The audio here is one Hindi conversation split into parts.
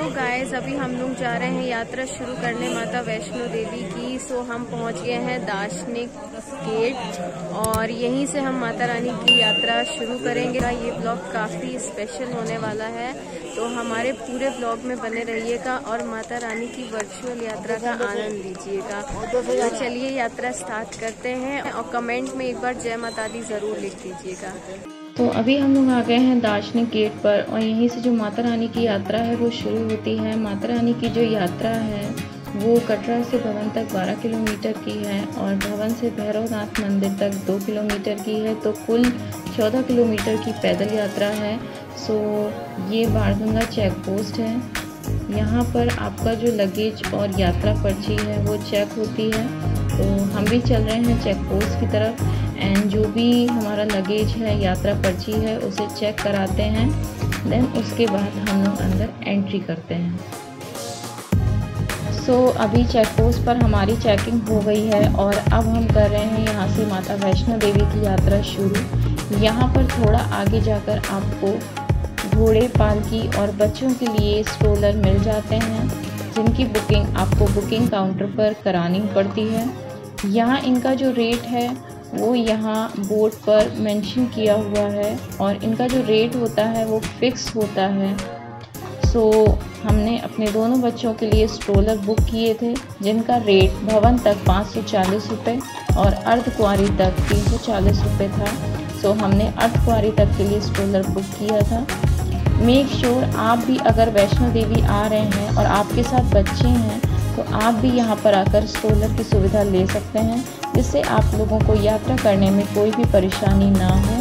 सो गाइस अभी हम लोग जा रहे हैं यात्रा शुरू करने माता वैष्णो देवी की। सो हम पहुंच गए हैं दार्शनिक गेट और यहीं से हम माता रानी की यात्रा शुरू करेंगे। ये ब्लॉग काफ़ी स्पेशल होने वाला है, तो हमारे पूरे ब्लॉग में बने रहिएगा और माता रानी की वर्चुअल यात्रा का आनंद लीजिएगा। तो चलिए यात्रा स्टार्ट करते हैं और कमेंट में एक बार जय माता दी ज़रूर लिख दीजिएगा। तो अभी हम लोग आ गए हैं दार्शनिक गेट पर और यहीं से जो माता रानी की यात्रा है वो शुरू होती है। माता रानी की जो यात्रा है वो कटरा से भवन तक 12 किलोमीटर की है और भवन से भैरवनाथ मंदिर तक 2 किलोमीटर की है। तो कुल 14 किलोमीटर की पैदल यात्रा है। सो ये बाणगंगा चेक पोस्ट है। यहाँ पर आपका जो लगेज और यात्रा पर्ची है वो चेक होती है। तो हम भी चल रहे हैं चेक पोस्ट की तरफ एंड जो भी हमारा लगेज है, यात्रा पर्ची है, उसे चेक कराते हैं। देन उसके बाद हम लोग अंदर एंट्री करते हैं। सो अभी चेक पोस्ट पर हमारी चेकिंग हो गई है और अब हम कर रहे हैं यहाँ से माता वैष्णो देवी की यात्रा शुरू। यहाँ पर थोड़ा आगे जाकर आपको घोड़े, पालकी और बच्चों के लिए स्ट्रोलर मिल जाते हैं, जिनकी बुकिंग आपको बुकिंग काउंटर पर करानी पड़ती है। यहाँ इनका जो रेट है वो यहाँ बोर्ड पर मेंशन किया हुआ है और इनका जो रेट होता है वो फिक्स होता है। सो हमने अपने दोनों बच्चों के लिए स्ट्रोलर बुक किए थे, जिनका रेट भवन तक 540 रुपये और अर्धकुंवारी तक 340 रुपये था। सो हमने अर्धकुंवारी तक के लिए स्ट्रोलर बुक किया था। मेक श्योर आप भी अगर वैष्णो देवी आ रहे हैं और आपके साथ बच्चे हैं तो आप भी यहाँ पर आकर स्ट्रोलर की सुविधा ले सकते हैं, जिससे आप लोगों को यात्रा करने में कोई भी परेशानी ना हो।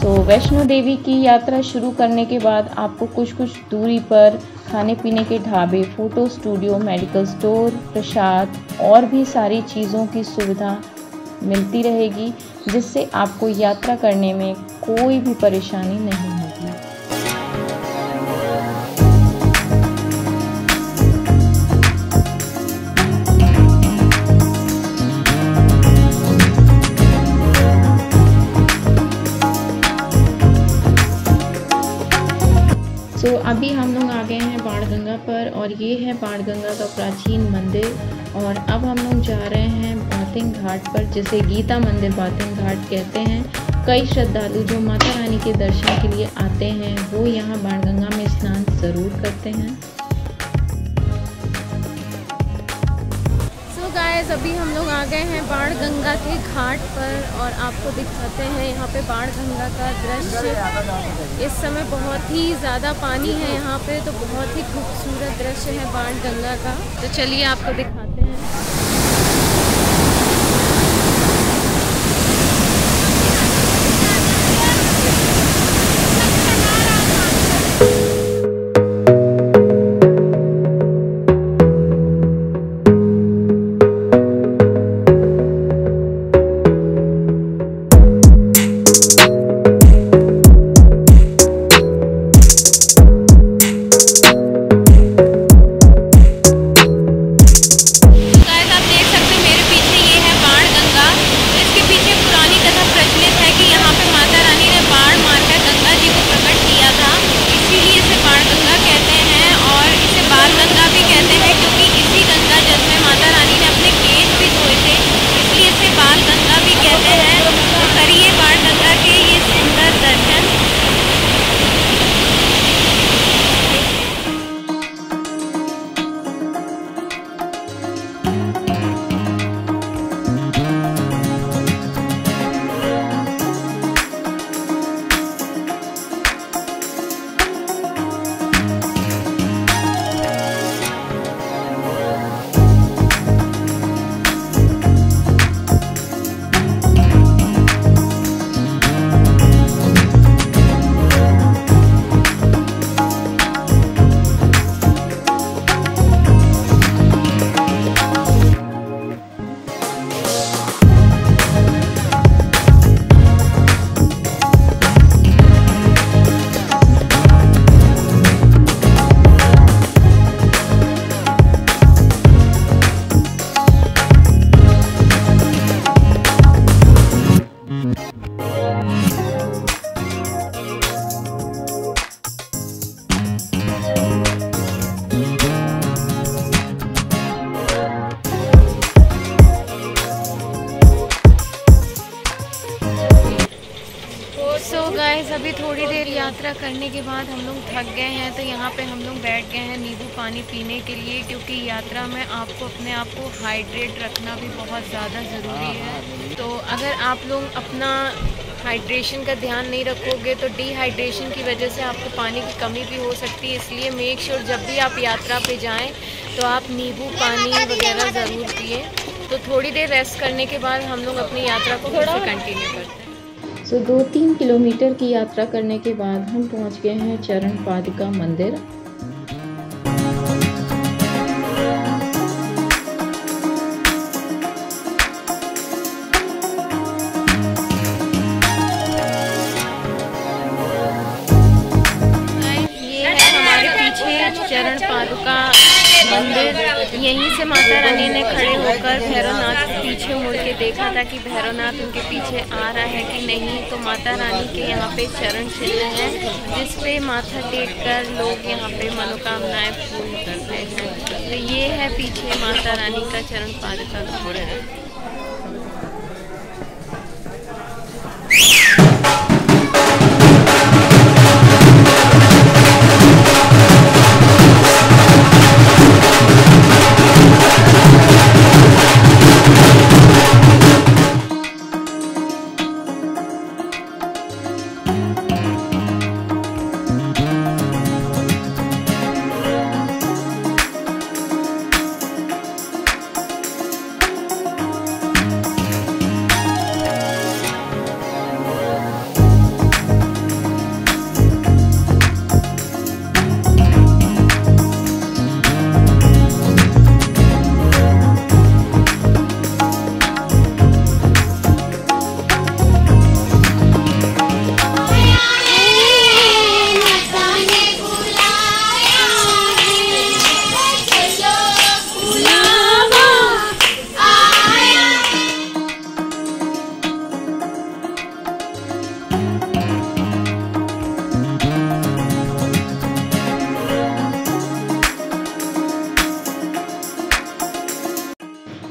सो वैष्णो देवी की यात्रा शुरू करने के बाद आपको कुछ दूरी पर खाने पीने के ढाबे, फ़ोटो स्टूडियो, मेडिकल स्टोर, प्रसाद और भी सारी चीज़ों की सुविधा मिलती रहेगी, जिससे आपको यात्रा करने में कोई भी परेशानी नहीं होगी। तो अभी हम लोग आ गए हैं बाणगंगा पर और ये है बाणगंगा का प्राचीन मंदिर। और अब हम लोग जा रहे हैं बाथिंग घाट पर, जिसे गीता मंदिर बाथिंग घाट कहते हैं। कई श्रद्धालु जो माता रानी के दर्शन के लिए आते हैं वो यहाँ बाणगंगा में स्नान ज़रूर करते हैं। गाइस अभी हम लोग आ गए हैं बाणगंगा के घाट पर और आपको दिखाते हैं यहाँ पे बाणगंगा का दृश्य। इस समय बहुत ही ज़्यादा पानी है यहाँ पे, तो बहुत ही खूबसूरत दृश्य है बाणगंगा का। तो चलिए आपको दिखाते हैं। अभी थोड़ी देर यात्रा करने के बाद हम लोग थक गए हैं, तो यहाँ पे हम लोग बैठ गए हैं नींबू पानी पीने के लिए, क्योंकि यात्रा में आपको अपने आप को हाइड्रेट रखना भी बहुत ज़्यादा ज़रूरी है। तो अगर आप लोग अपना हाइड्रेशन का ध्यान नहीं रखोगे तो डिहाइड्रेशन की वजह से आपको पानी की कमी भी हो सकती है। इसलिए मेक श्योर जब भी आप यात्रा पे जाएं तो आप नींबू पानी वगैरह ज़रूर पिए। तो थोड़ी देर रेस्ट करने के बाद हम लोग अपनी यात्रा को फिर से कंटिन्यू करते हैं। सो 2-3 किलोमीटर की यात्रा करने के बाद हम पहुंच गए हैं चरण पादुका मंदिर। चरण पादुका मंदिर, यहीं से माता रानी ने खड़े होकर भैरवनाथ के पीछे मुड़ के देखा था कि भैरवनाथ उनके पीछे आ रहा है कि नहीं। तो माता रानी के यहाँ पे चरण चिन्ह हैं जिस पे माथा टेक कर लोग यहाँ पे मनोकामनाएं पूर्ण करते हैं। तो ये है पीछे माता रानी का चरण पादुका मंदिर।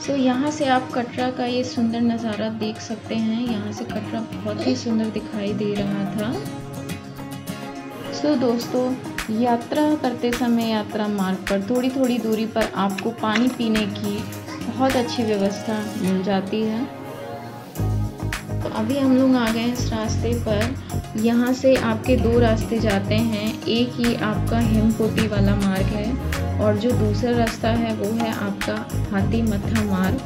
तो यहाँ से आप कटरा का ये सुंदर नज़ारा देख सकते हैं। यहाँ से कटरा बहुत ही सुंदर दिखाई दे रहा था। तो दोस्तों, यात्रा करते समय यात्रा मार्ग पर थोड़ी थोड़ी दूरी पर आपको पानी पीने की बहुत अच्छी व्यवस्था मिल जाती है। तो अभी हम लोग आ गए इस रास्ते पर। यहाँ से आपके 2 रास्ते जाते हैं। एक ही आपका हिमकोटी वाला मार्ग है और जो दूसरा रास्ता है वो है आपका हाथी मत्था मार्ग।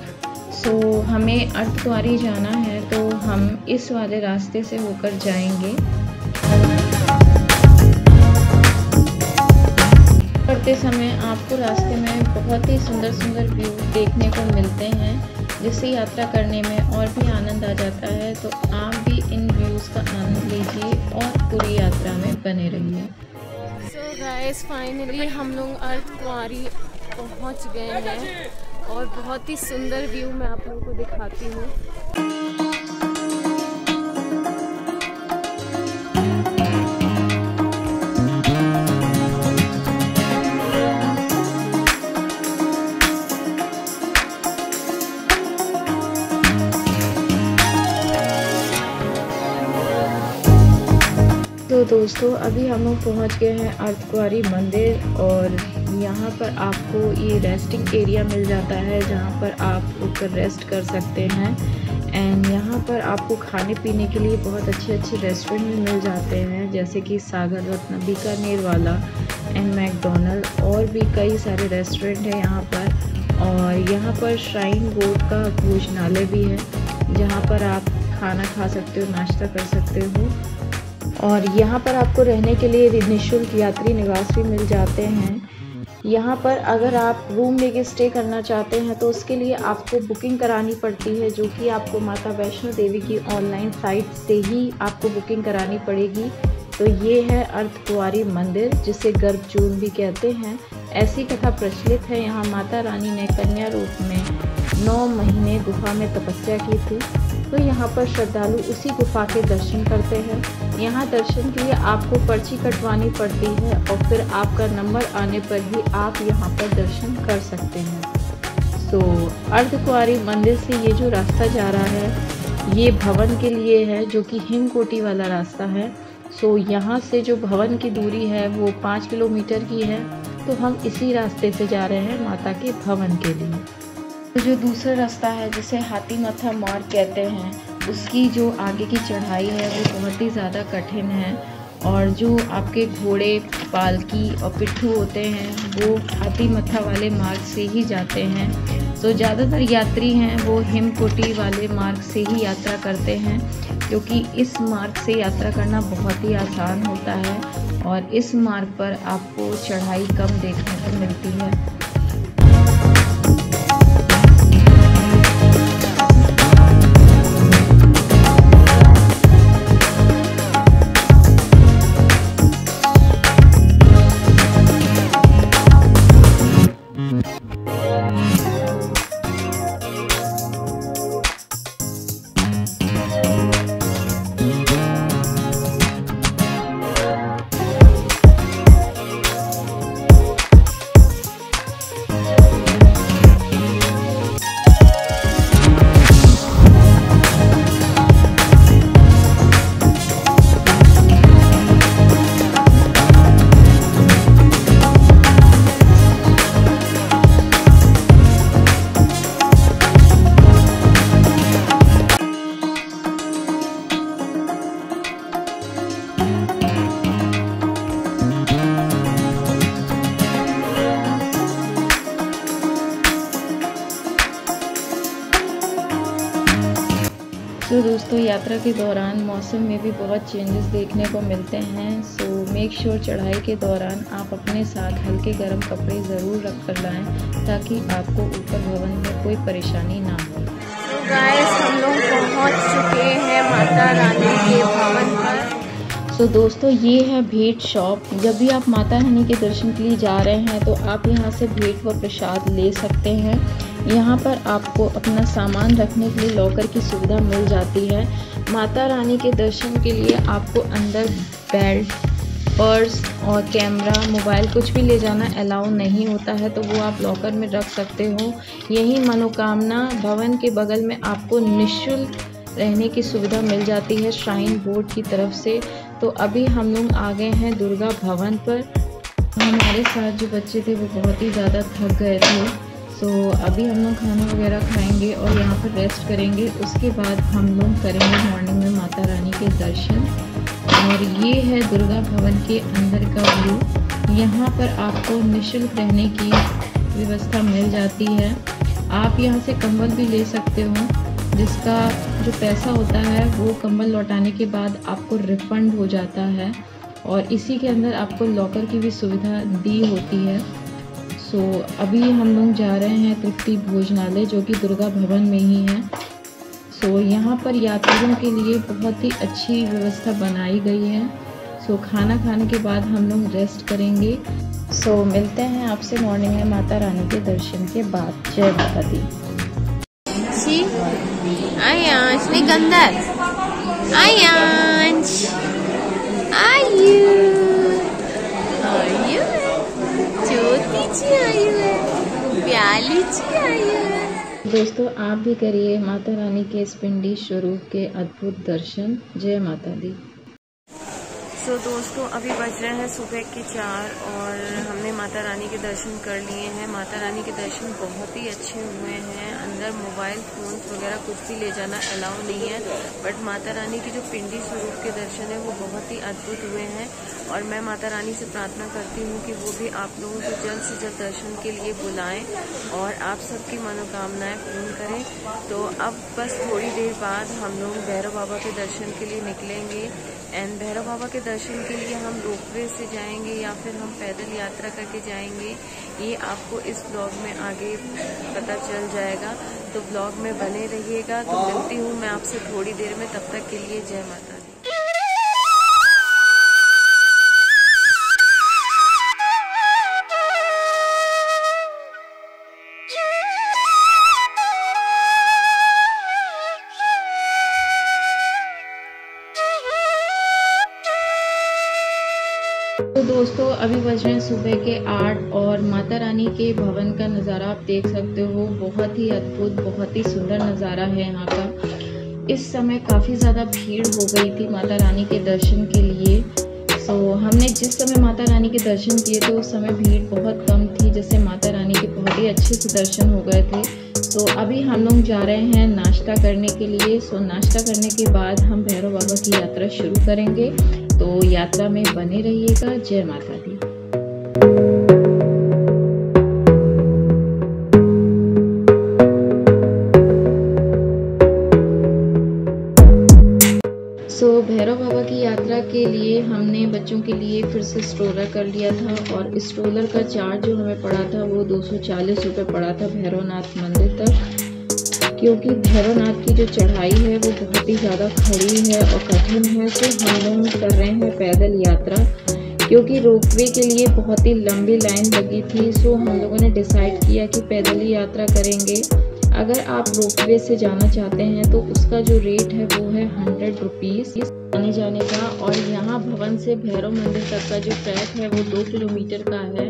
सो हमें अर्धकुंवारी जाना है तो हम इस वाले रास्ते से होकर जाएंगे। करते समय आपको रास्ते में बहुत ही सुंदर सुंदर व्यू देखने को मिलते हैं, जिससे यात्रा करने में और भी आनंद आ जाता है। तो आप भी इन व्यूज़ का आनंद लीजिए और पूरी यात्रा में बने रहिए। सो गाइस, फाइनली हम लोग अर्धकुंवारी पहुंच गए हैं और बहुत ही सुंदर व्यू मैं आप लोगों को दिखाती हूँ। तो दोस्तों, अभी हम लोग पहुँच गए हैं अर्धकुंवारी मंदिर और यहाँ पर आपको ये रेस्टिंग एरिया मिल जाता है जहाँ पर आप रुककर रेस्ट कर सकते हैं। एंड यहाँ पर आपको खाने पीने के लिए बहुत अच्छे अच्छे रेस्टोरेंट भी मिल जाते हैं, जैसे कि सागर रत्न, बीकानेर वाला एंड मैकडोनल्ड, और भी कई सारे रेस्टोरेंट हैं यहाँ पर। और यहाँ पर श्राइन बोर्ड का भोजनालय भी है जहाँ पर आप खाना खा सकते हो, नाश्ता कर सकते हो। और यहाँ पर आपको रहने के लिए निःशुल्क यात्री निवास भी मिल जाते हैं। यहाँ पर अगर आप रूम लेके स्टे करना चाहते हैं तो उसके लिए आपको बुकिंग करानी पड़ती है, जो कि आपको माता वैष्णो देवी की ऑनलाइन साइट से ही आपको बुकिंग करानी पड़ेगी। तो ये है अर्धकुंवारी मंदिर, जिसे गर्भजून भी कहते हैं। ऐसी कथा प्रचलित है, यहाँ माता रानी ने कन्या रूप में 9 महीने गुफा में तपस्या की थी। तो यहाँ पर श्रद्धालु उसी गुफा के दर्शन करते हैं। यहाँ दर्शन के लिए आपको पर्ची कटवानी पड़ती है और फिर आपका नंबर आने पर ही आप यहाँ पर दर्शन कर सकते हैं। तो अर्धकुंवारी मंदिर से ये जो रास्ता जा रहा है ये भवन के लिए है, जो कि हिमकोटी वाला रास्ता है। सो यहाँ से जो भवन की दूरी है वो 5 किलोमीटर की है। तो हम इसी रास्ते से जा रहे हैं माता के भवन के लिए। तो जो दूसरा रास्ता है जिसे हाथी मथा मार्ग कहते हैं, उसकी जो आगे की चढ़ाई है वो बहुत ही ज़्यादा कठिन है। और जो आपके घोड़े, पालकी और पिट्ठू होते हैं वो हाथी मथा वाले मार्ग से ही जाते हैं। तो ज़्यादातर यात्री हैं वो हिमकोटी वाले मार्ग से ही यात्रा करते हैं, क्योंकि इस मार्ग से यात्रा करना बहुत ही आसान होता है और इस मार्ग पर आपको चढ़ाई कम देखने को मिलती है। तो दोस्तों, यात्रा के दौरान मौसम में भी बहुत चेंजेस देखने को मिलते हैं। सो मेक श्योर चढ़ाई के दौरान आप अपने साथ हल्के गर्म कपड़े ज़रूर रख कर लाएँ, ताकि आपको ऊपर भवन में कोई परेशानी ना हो। तो गाइस, हम लोग पहुंच चुके हैं माता रानी के भवन पर। तो दोस्तों, ये है भेंट शॉप। जब भी आप माता रानी के दर्शन के लिए जा रहे हैं तो आप यहाँ से भेंट व प्रसाद ले सकते हैं। यहाँ पर आपको अपना सामान रखने के लिए लॉकर की सुविधा मिल जाती है। माता रानी के दर्शन के लिए आपको अंदर बेल्ट, पर्स और कैमरा, मोबाइल कुछ भी ले जाना अलाउ नहीं होता है, तो वो आप लॉकर में रख सकते हो। यही मनोकामना भवन के बगल में आपको निःशुल्क रहने की सुविधा मिल जाती है श्राइन बोर्ड की तरफ से। तो अभी हम लोग आ गए हैं दुर्गा भवन पर। हमारे साथ जो बच्चे थे वो बहुत ही ज़्यादा थक गए थे। सो अभी हम लोग खाना वगैरह खाएंगे और यहाँ पर रेस्ट करेंगे। उसके बाद हम लोग करेंगे मॉर्निंग में माता रानी के दर्शन। और ये है दुर्गा भवन के अंदर का व्यू। यहाँ पर आपको निःशुल्क रहने की व्यवस्था मिल जाती है। आप यहाँ से कंबल भी ले सकते हो, जिसका जो पैसा होता है वो कंबल लौटाने के बाद आपको रिफंड हो जाता है। और इसी के अंदर आपको लॉकर की भी सुविधा दी होती है। सो अभी हम लोग जा रहे हैं तृप्ति भोजनालय, जो कि दुर्गा भवन में ही है। सो यहाँ पर यात्रियों के लिए बहुत ही अच्छी व्यवस्था बनाई गई है। सो खाना खाने के बाद हम लोग रेस्ट करेंगे। सो मिलते हैं आपसे मॉर्निंग में माता रानी के दर्शन के बाद। जय माता दी। आयांश निकंदर, आयांश, आयु, आयु है, ज्योति जी आयु है, प्याली जी आयु है। दोस्तों, आप भी करिए माता रानी के इस पिंडी स्वरूप के अद्भुत दर्शन। जय माता दी। सो दोस्तों, अभी बज रहे हैं सुबह के 4 और हमने माता रानी के दर्शन कर लिए हैं। माता रानी के दर्शन बहुत ही अच्छे हुए हैं। अंदर मोबाइल फोन वगैरह कुछ भी ले जाना अलाउ नहीं है, बट माता रानी की जो पिंडी स्वरूप के दर्शन है वो बहुत ही अद्भुत हुए हैं। और मैं माता रानी से प्रार्थना करती हूँ कि वो भी आप लोगों को जल्द से जल्द दर्शन के लिए बुलाएं और आप सबकी मनोकामनाएं पूर्ण करें। तो अब बस थोड़ी देर बाद हम लोग भैरव बाबा के दर्शन के लिए निकलेंगे। एंड भैरव बाबा के दर्शन के लिए हम रोपवे से जाएंगे या फिर हम पैदल यात्रा करके जाएंगे, ये आपको इस ब्लॉग में आगे पता चल जाएगा। तो ब्लॉग में बने रहिएगा। तो मिलती हूँ मैं आपसे थोड़ी देर में, तब तक के लिए जय माता दी। तो दोस्तों, अभी बज रहे हैं सुबह के 8 और माता रानी के भवन का नज़ारा आप देख सकते हो। बहुत ही अद्भुत, बहुत ही सुंदर नज़ारा है यहाँ का। इस समय काफ़ी ज़्यादा भीड़ हो गई थी माता रानी के दर्शन के लिए। हमने जिस समय माता रानी के दर्शन किए तो उस समय भीड़ बहुत कम थी, जिससे माता रानी के बहुत ही अच्छे से दर्शन हो गए थे। अभी हम लोग जा रहे हैं नाश्ता करने के लिए। नाश्ता करने के बाद हम भैरव बाबा की यात्रा शुरू करेंगे। तो यात्रा में बने रहिएगा। जय माता दी। भैरव बाबा की यात्रा के लिए हमने बच्चों के लिए फिर से स्ट्रोलर कर लिया था, और स्ट्रोलर का चार्ज जो हमें पड़ा था वो 240 रुपये पड़ा था भैरवनाथ मंदिर तक। क्योंकि भैरवनाथ की जो चढ़ाई है वो बहुत ही ज़्यादा खड़ी है और कठिन है, तो हम लोग कर रहे हैं पैदल यात्रा। क्योंकि रोपवे के लिए बहुत ही लंबी लाइन लगी थी, हम लोगों ने डिसाइड किया कि पैदल ही यात्रा करेंगे। अगर आप रोपवे से जाना चाहते हैं तो उसका जो रेट है वो है 100 रुपीज़ आने जाने का, और यहाँ भवन से भैरव मंदिर तक का जो ट्रैक है वो 2 किलोमीटर का है।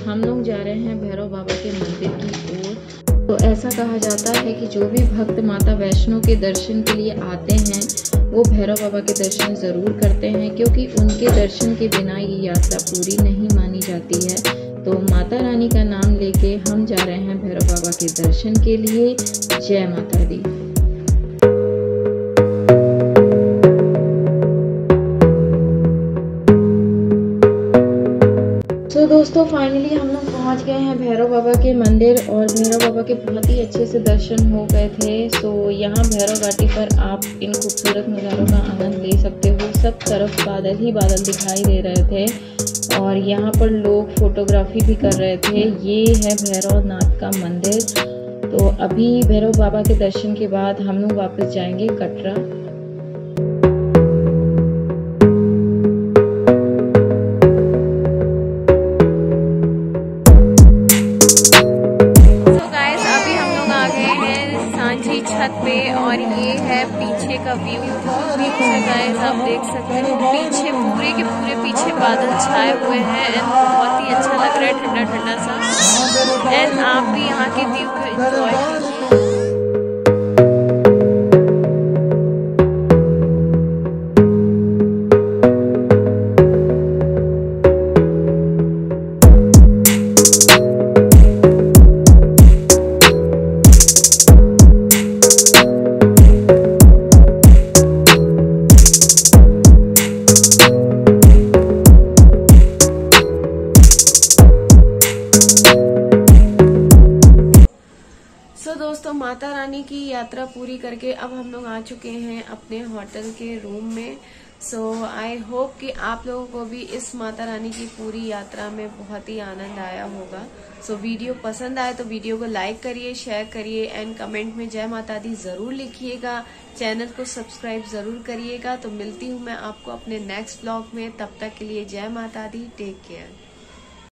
हम लोग जा रहे हैं भैरव बाबा के मंदिर की ओर। तो ऐसा कहा जाता है कि जो भी भक्त माता वैष्णो के दर्शन के लिए आते हैं वो भैरव बाबा के दर्शन ज़रूर करते हैं, क्योंकि उनके दर्शन के बिना ये यात्रा पूरी नहीं मानी जाती है। तो माता रानी का नाम लेके हम जा रहे हैं भैरव बाबा के दर्शन के लिए। जय माता दी। दोस्तों फाइनली हम लोग पहुंच गए हैं भैरव बाबा के मंदिर, और भैरव बाबा के बहुत ही अच्छे से दर्शन हो गए थे। यहाँ भैरव घाटी पर आप इन खूबसूरत नज़ारों का आनंद ले सकते हो। सब तरफ बादल ही बादल दिखाई दे रहे थे, और यहाँ पर लोग फोटोग्राफी भी कर रहे थे। ये है भैरवनाथ का मंदिर। तो अभी भैरव बाबा के दर्शन के बाद हम लोग वापस जाएंगे कटरा। छत पे, और ये है पीछे का व्यू। पीछे गाइस आप देख सकते हो, पीछे पूरे के पूरे पीछे बादल छाए हुए हैं, एंड बहुत ही अच्छा लग रहा है, ठंडा ठंडा सा। एंड आप भी यहाँ के व्यू को एंजॉय कीजिए। दोस्तों माता रानी की यात्रा पूरी करके अब हम लोग आ चुके हैं अपने होटल के रूम में। आई होप कि आप लोगों को भी इस माता रानी की पूरी यात्रा में बहुत ही आनंद आया होगा। वीडियो पसंद आए तो वीडियो को लाइक करिए, शेयर करिए, एंड कमेंट में जय माता दी जरूर लिखिएगा। चैनल को सब्सक्राइब जरूर करिएगा। तो मिलती हूँ मैं आपको अपने नेक्स्ट ब्लॉग में। तब तक के लिए जय माता दी। Take care.